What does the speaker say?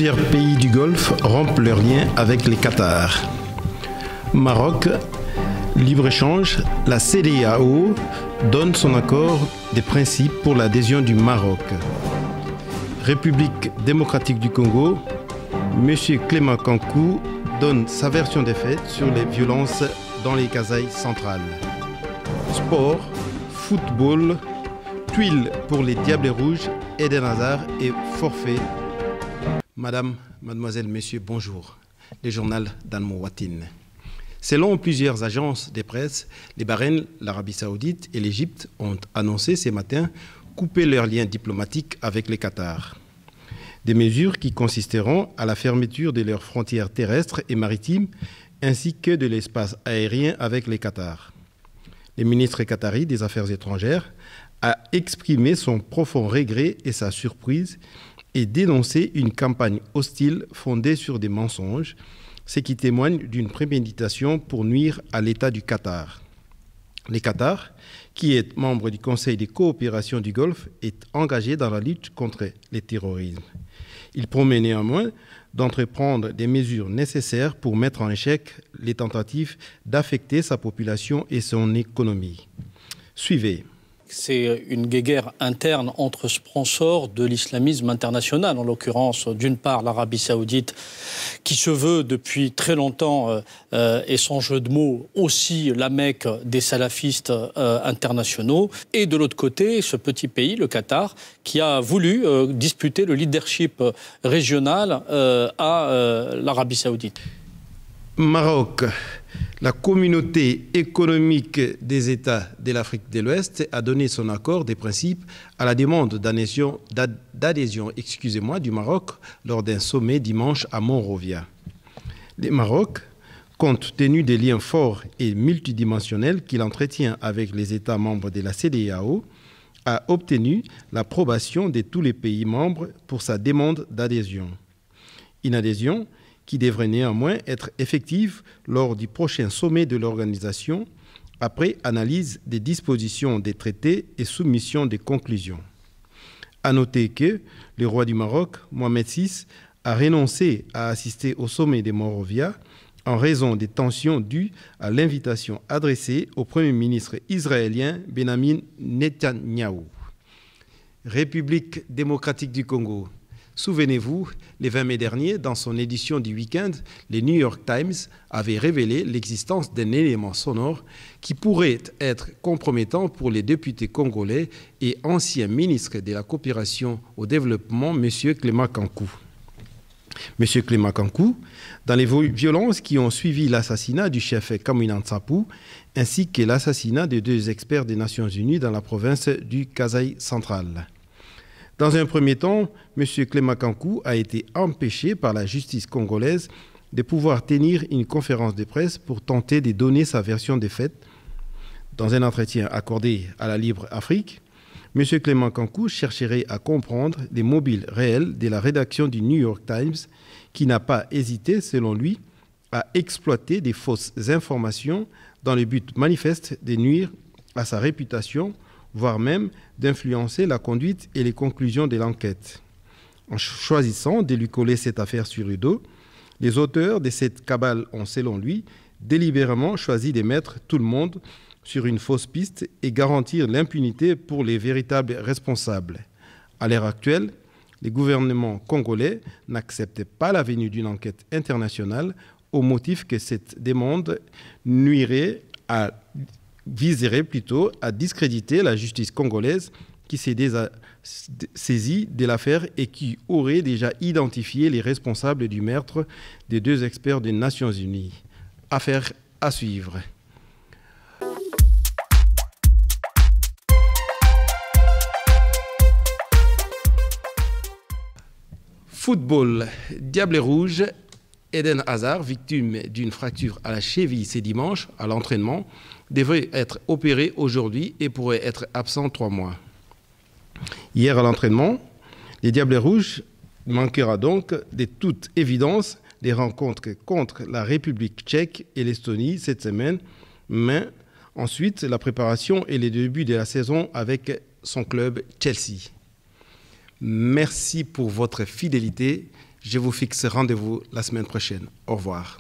Plusieurs pays du Golfe rompent leurs liens avec les Qatar. Maroc, libre-échange, la CEDEAO donne son accord des principes pour l'adhésion du Maroc. République démocratique du Congo, M. Clément Kankou donne sa version des faits sur les violences dans les Kasaï centrales. Sport, football, tuiles pour les Diables Rouges, Eden Hazard et forfait. Madame, mademoiselle, messieurs, bonjour. Le journal d'Al-Mouwatin. Selon plusieurs agences de presse, les Bahreïn, l'Arabie Saoudite et l'Égypte ont annoncé ce matin couper leurs liens diplomatiques avec le Qatar. Des mesures qui consisteront à la fermeture de leurs frontières terrestres et maritimes ainsi que de l'espace aérien avec le Qatar. Le ministre qatari des Affaires étrangères a exprimé son profond regret et sa surprise et dénoncé une campagne hostile fondée sur des mensonges, ce qui témoigne d'une préméditation pour nuire à l'État du Qatar. Le Qatar, qui est membre du Conseil de coopération du Golfe, est engagé dans la lutte contre le terrorisme. Il promet néanmoins d'entreprendre des mesures nécessaires pour mettre en échec les tentatives d'affecter sa population et son économie. Suivez. C'est une guéguerre interne entre sponsors de l'islamisme international, en l'occurrence, d'une part, l'Arabie Saoudite, qui se veut depuis très longtemps, et sans jeu de mots, aussi la Mecque des salafistes internationaux, et de l'autre côté, ce petit pays, le Qatar, qui a voulu disputer le leadership régional à l'Arabie Saoudite. Maroc. La communauté économique des États de l'Afrique de l'Ouest a donné son accord des principes à la demande d'adhésion du Maroc lors d'un sommet dimanche à Monrovia. Le Maroc, compte tenu des liens forts et multidimensionnels qu'il entretient avec les États membres de la CEDEAO, a obtenu l'approbation de tous les pays membres pour sa demande d'adhésion. Une adhésion qui devrait néanmoins être effective lors du prochain sommet de l'organisation, après analyse des dispositions des traités et soumission des conclusions. À noter que le roi du Maroc, Mohamed VI, a renoncé à assister au sommet de Monrovia en raison des tensions dues à l'invitation adressée au Premier ministre israélien Benjamin Netanyahou. République démocratique du Congo. Souvenez-vous, le 20 mai dernier, dans son édition du week-end, le New York Times avait révélé l'existence d'un élément sonore qui pourrait être compromettant pour les députés congolais et ancien ministre de la coopération au développement, M. Clément Kankou. M. Clément Kankou, dans les violences qui ont suivi l'assassinat du chef Kamwina Nsapu, ainsi que l'assassinat de 2 experts des Nations Unies dans la province du Kasaï central. Dans un premier temps, M. Clément Kankou a été empêché par la justice congolaise de pouvoir tenir une conférence de presse pour tenter de donner sa version des faits. Dans un entretien accordé à la Libre Afrique, M. Clément Kankou chercherait à comprendre les mobiles réels de la rédaction du New York Times, qui n'a pas hésité, selon lui, à exploiter des fausses informations dans le but manifeste de nuire à sa réputation, voire même d'influencer la conduite et les conclusions de l'enquête. En choisissant de lui coller cette affaire sur le dos, les auteurs de cette cabale ont, selon lui, délibérément choisi de mettre tout le monde sur une fausse piste et garantir l'impunité pour les véritables responsables. À l'heure actuelle, les gouvernements congolais n'acceptent pas la venue d'une enquête internationale au motif que cette demande viserait plutôt à discréditer la justice congolaise qui s'est déjà saisie de l'affaire et qui aurait déjà identifié les responsables du meurtre des 2 experts des Nations Unies. Affaire à suivre. Football, Diables Rouges, Eden Hazard, victime d'une fracture à la cheville ce dimanche à l'entraînement, devrait être opéré aujourd'hui et pourrait être absent 3 mois. Hier à l'entraînement, les Diables Rouges manquera donc de toute évidence des rencontres contre la République tchèque et l'Estonie cette semaine, mais ensuite la préparation et les débuts de la saison avec son club Chelsea. Merci pour votre fidélité. Je vous fixe rendez-vous la semaine prochaine. Au revoir.